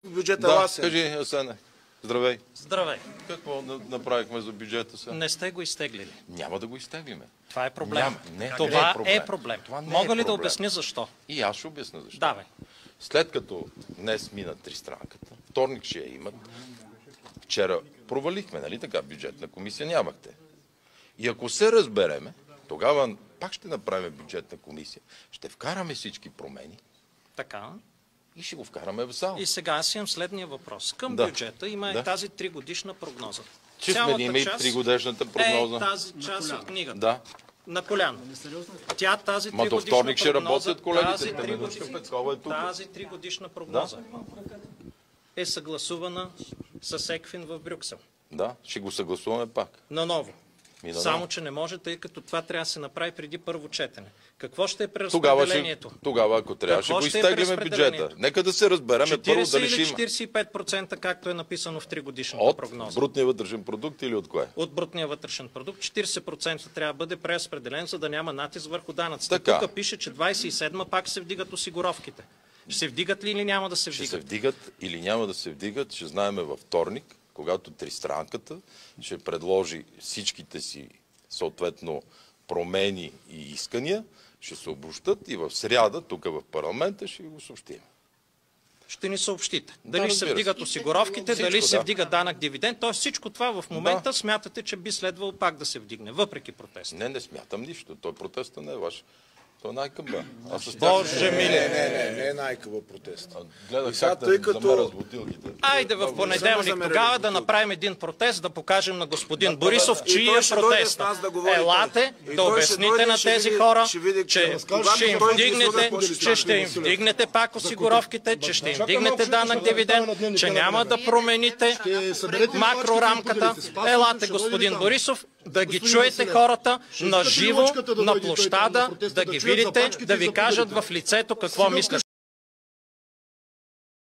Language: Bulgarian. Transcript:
бюджета Да, Ласен. кажи, Асене. Здравей. Здравей. Какво направихме за бюджета сега? Не сте го изтеглили. Няма да го изтеглиме. Това е проблем. Това е проблем. Мога ли да обясня защо? И аз ще обясня защо. Давай. След като днес мина тристранката, вторник ще я имат, вчера провалихме, нали така, бюджетна комисия нямахте. И ако се разбереме, тогава пак ще направим бюджетна комисия. Ще вкараме всички промени. Така. И ще го вкараме в зала. И сега аз имам следния въпрос. Към бюджета има тази 3-годишна прогноза. Че сменим и 3-годишната прогноза. Тази част от книгата. Да. На коляно. Тя тази 3-годишна до вторник ще работят колегите. Тази 3-годишна прогноза е съгласувана с ЕКФИН в Брюксел. Да, ще го съгласуваме пак. Наново. Само, че не може, тъй като това трябва да се направи преди първо четене. Какво ще е преразпределението? Тогава, ако трябва, ще го изтеглиме бюджета. Нека да се разбереме първо да решим. 40 или 45%, както е написано в 3-годишната прогноза. От брутния вътрешен продукт или от кое? От брутния вътрешен продукт. 40% трябва да бъде преразпределен, за да няма натиск върху данъците. Тук пише, че 27-ма пак се вдигат осигуровките. Ще се вдигат ли или няма да се вдигат? Ще се вдигат или няма да се вдигат, ще знаем във вторник, когато тристранката ще предложи всичките си съответно промени и искания, ще се обобщат и в сряда, тук в парламента, ще го съобщим. Ще ни съобщите. Дали се вдигат осигуровките, дали се вдига данък дивиденд. Тоест всичко това в момента смятате, че би следвало пак да се вдигне, въпреки протеста. Не смятам нищо. Той протеста не е ваш. Той е най-къмба. Боже мили! Не е най-къва протест. Гледах как да замерят бутилките. Айде в понеделник тогава да направим един протест, да покажем на господин Борисов, чий е протеста. Елате да обясните на тези хора, че ще им вдигнете пак осигуровките, че ще им вдигнете данък дивиденд, че няма да промените макрорамката. Елате, господин Борисов, да ги чуете хората на живо, на площада, да ги видите, да ви кажат в лицето какво мислят.